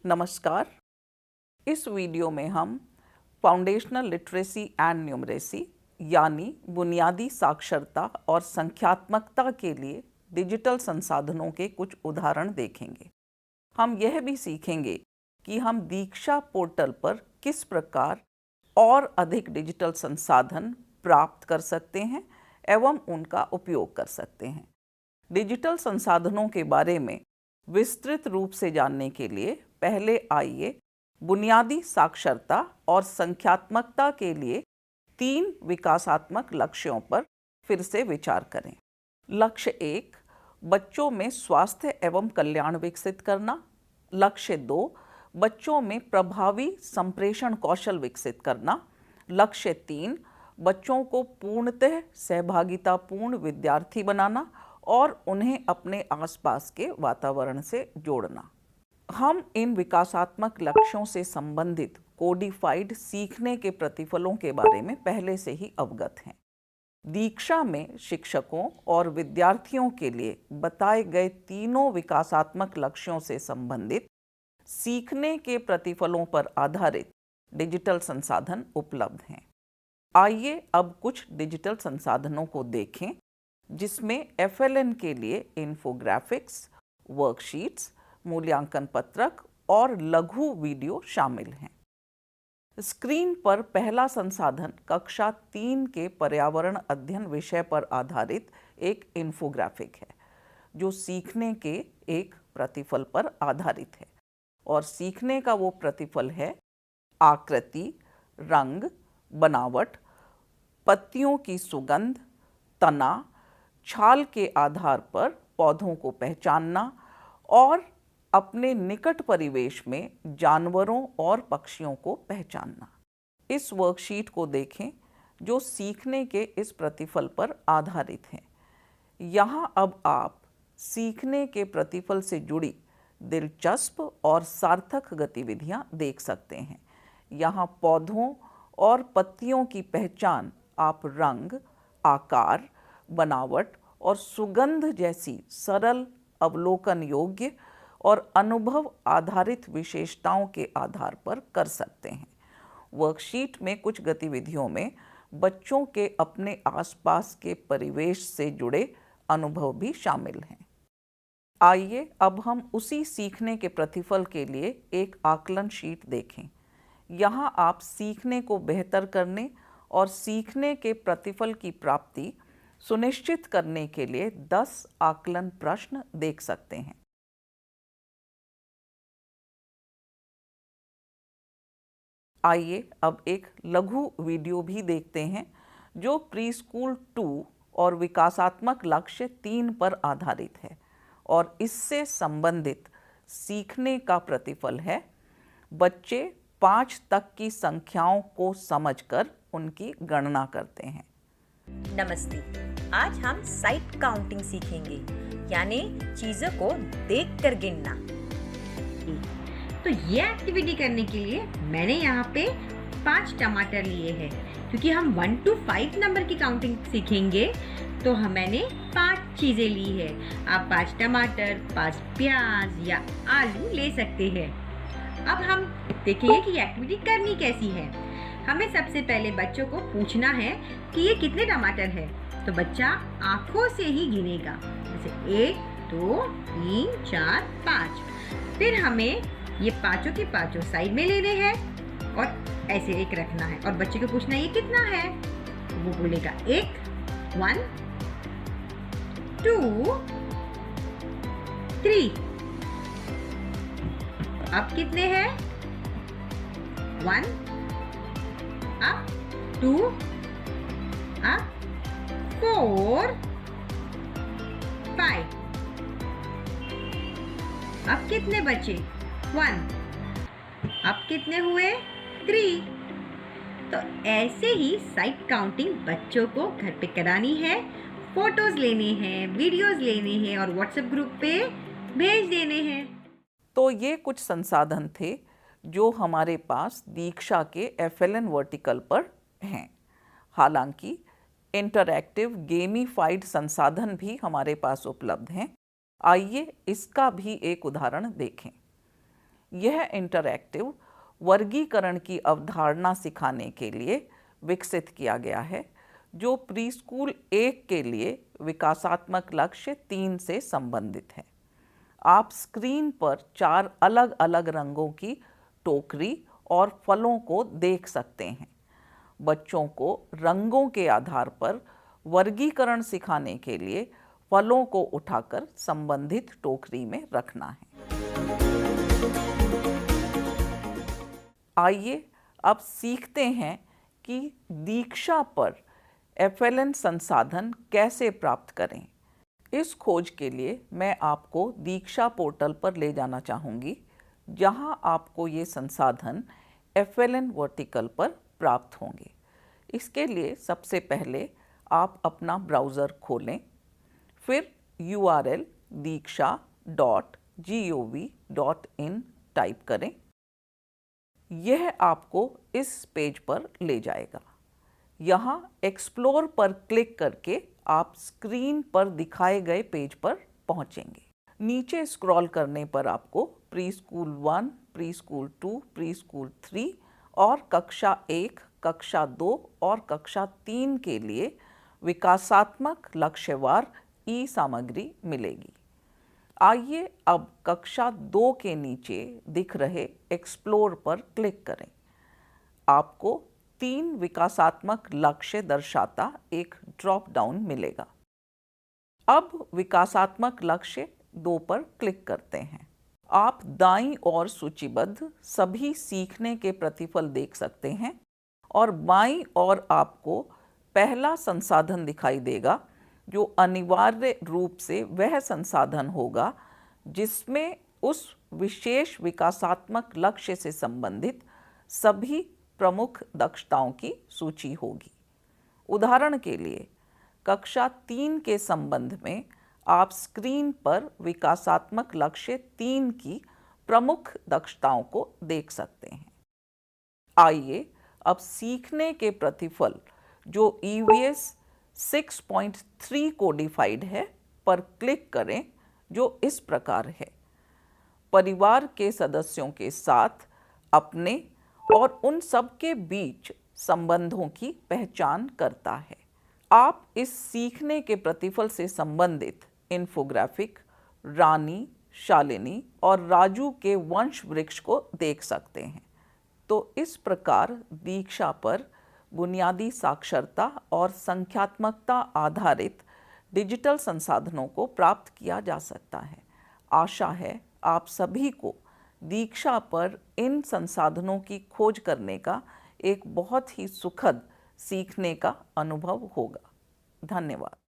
नमस्कार। इस वीडियो में हम फाउंडेशनल लिटरेसी एंड न्यूमरेसी यानी बुनियादी साक्षरता और संख्यात्मकता के लिए डिजिटल संसाधनों के कुछ उदाहरण देखेंगे। हम यह भी सीखेंगे कि हम दीक्षा पोर्टल पर किस प्रकार और अधिक डिजिटल संसाधन प्राप्त कर सकते हैं एवं उनका उपयोग कर सकते हैं। डिजिटल संसाधनों के बारे में विस्तृत रूप से जानने के लिए पहले आइए बुनियादी साक्षरता और संख्यात्मकता के लिए 3 विकासात्मक लक्ष्यों पर फिर से विचार करें। लक्ष्य 1, बच्चों में स्वास्थ्य एवं कल्याण विकसित करना। लक्ष्य 2, बच्चों में प्रभावी संप्रेषण कौशल विकसित करना। लक्ष्य 3, बच्चों को पूर्णतः सहभागितापूर्ण विद्यार्थी बनाना और उन्हें अपने आसपास के वातावरण से जोड़ना। हम इन विकासात्मक लक्ष्यों से संबंधित कोडिफाइड सीखने के प्रतिफलों के बारे में पहले से ही अवगत हैं। दीक्षा में शिक्षकों और विद्यार्थियों के लिए बताए गए तीनों विकासात्मक लक्ष्यों से संबंधित सीखने के प्रतिफलों पर आधारित डिजिटल संसाधन उपलब्ध हैं। आइए अब कुछ डिजिटल संसाधनों को देखें जिसमें FLN के लिए इन्फोग्राफिक्स, वर्कशीट्स, मूल्यांकन पत्रक और लघु वीडियो शामिल हैं। स्क्रीन पर पहला संसाधन कक्षा 3 के पर्यावरण अध्ययन विषय पर आधारित एक इन्फोग्राफिक है जो सीखने के एक प्रतिफल पर आधारित है और सीखने का वो प्रतिफल है आकृति, रंग, बनावट, पत्तियों की सुगंध, तना, छाल के आधार पर पौधों को पहचानना और अपने निकट परिवेश में जानवरों और पक्षियों को पहचानना। इस वर्कशीट को देखें जो सीखने के इस प्रतिफल पर आधारित है। यहाँ अब आप सीखने के प्रतिफल से जुड़ी दिलचस्प और सार्थक गतिविधियाँ देख सकते हैं। यहाँ पौधों और पत्तियों की पहचान आप रंग, आकार, बनावट और सुगंध जैसी सरल, अवलोकन योग्य और अनुभव आधारित विशेषताओं के आधार पर कर सकते हैं। वर्कशीट में कुछ गतिविधियों में बच्चों के अपने आसपास के परिवेश से जुड़े अनुभव भी शामिल हैं। आइए अब हम उसी सीखने के प्रतिफल के लिए एक आकलन शीट देखें। यहाँ आप सीखने को बेहतर करने और सीखने के प्रतिफल की प्राप्ति सुनिश्चित करने के लिए 10 आकलन प्रश्न देख सकते हैं। आइए अब एक लघु वीडियो भी देखते हैं जो प्री स्कूल 2 और विकासात्मक लक्ष्य 3 पर आधारित है और इससे संबंधित सीखने का प्रतिफल है बच्चे 5 तक की संख्याओं को समझकर उनकी गणना करते हैं। नमस्ते। आज हम साइट काउंटिंग सीखेंगे, यानी चीजों को देखकर गिनना। तो ये एक्टिविटी करने के लिए मैंने यहाँ पे 5 टमाटर लिए हैं, क्योंकि हम 1 to 5 नंबर की काउंटिंग सीखेंगे तो मैंने 5 चीजें ली है। आप 5 टमाटर, 5 प्याज या आलू ले सकते हैं। अब हम देखेंगे कि ये एक्टिविटी करनी कैसी है। हमें सबसे पहले बच्चों को पूछना है कि ये कितने टमाटर है, तो बच्चा आंखों से ही गिनेगा, जैसे 1 2 3 4 5। फिर हमें ये पांचों के पांचों साइड में लेने हैं और ऐसे एक रखना है और बच्चे को पूछना है ये कितना है, वो बोलेगा 1 2 3। अब कितने हैं? 1, अब 2, अब 4 5। अब कितने बचे? 1। अब कितने हुए? 3। तो ऐसे ही साइट काउंटिंग बच्चों को घर पे करानी है, फोटोज लेने हैं, वीडियोस लेने हैं और व्हाट्सएप ग्रुप पे भेज देने हैं। तो ये कुछ संसाधन थे जो हमारे पास दीक्षा के FLN वर्टिकल पर हैं। हालांकि इंटरैक्टिव गेमीफाइड संसाधन भी हमारे पास उपलब्ध हैं। आइए इसका भी एक उदाहरण देखें। यह इंटरैक्टिव वर्गीकरण की अवधारणा सिखाने के लिए विकसित किया गया है, जो प्री स्कूल 1 के लिए विकासात्मक लक्ष्य 3 से संबंधित है। आप स्क्रीन पर 4 अलग अलग रंगों की टोकरी और फलों को देख सकते हैं। बच्चों को रंगों के आधार पर वर्गीकरण सिखाने के लिए फलों को उठाकर संबंधित टोकरी में रखना है। आइए अब सीखते हैं कि दीक्षा पर FLN संसाधन कैसे प्राप्त करें। इस खोज के लिए मैं आपको दीक्षा पोर्टल पर ले जाना चाहूँगी, जहाँ आपको ये संसाधन FLN वर्टिकल पर प्राप्त होंगे। इसके लिए सबसे पहले आप अपना ब्राउज़र खोलें, फिर URL diksha.gov.in टाइप करें। यह आपको इस पेज पर ले जाएगा। यहाँ एक्सप्लोर पर क्लिक करके आप स्क्रीन पर दिखाए गए पेज पर पहुँचेंगे। नीचे स्क्रॉल करने पर आपको pre school 1, pre school 2, pre school 3 और कक्षा 1, कक्षा 2 और कक्षा 3 के लिए विकासात्मक लक्ष्यवार ई सामग्री मिलेगी। आइए अब कक्षा 2 के नीचे दिख रहे एक्सप्लोर पर क्लिक करें। आपको 3 विकासात्मक लक्ष्य दर्शाता एक ड्रॉप डाउन मिलेगा। अब विकासात्मक लक्ष्य 2 पर क्लिक करते हैं। आप दाईं ओर सूचीबद्ध सभी सीखने के प्रतिफल देख सकते हैं और बाईं ओर आपको पहला संसाधन दिखाई देगा, जो अनिवार्य रूप से वह संसाधन होगा जिसमें उस विशेष विकासात्मक लक्ष्य से संबंधित सभी प्रमुख दक्षताओं की सूची होगी। उदाहरण के लिए कक्षा 3 के संबंध में आप स्क्रीन पर विकासात्मक लक्ष्य 3 की प्रमुख दक्षताओं को देख सकते हैं। आइए अब सीखने के प्रतिफल जो EVS 6.3 कोडिफाइड है पर क्लिक करें, जो इस प्रकार है। परिवार के सदस्यों के साथ अपने और उन सब के बीच संबंधों की पहचान करता है। आप इस सीखने के प्रतिफल से संबंधित इन्फोग्राफिक रानी, शालिनी और राजू के वंश वृक्ष को देख सकते हैं। तो इस प्रकार दीक्षा पर बुनियादी साक्षरता और संख्यात्मकता आधारित डिजिटल संसाधनों को प्राप्त किया जा सकता है। आशा है आप सभी को दीक्षा पर इन संसाधनों की खोज करने का एक बहुत ही सुखद सीखने का अनुभव होगा। धन्यवाद।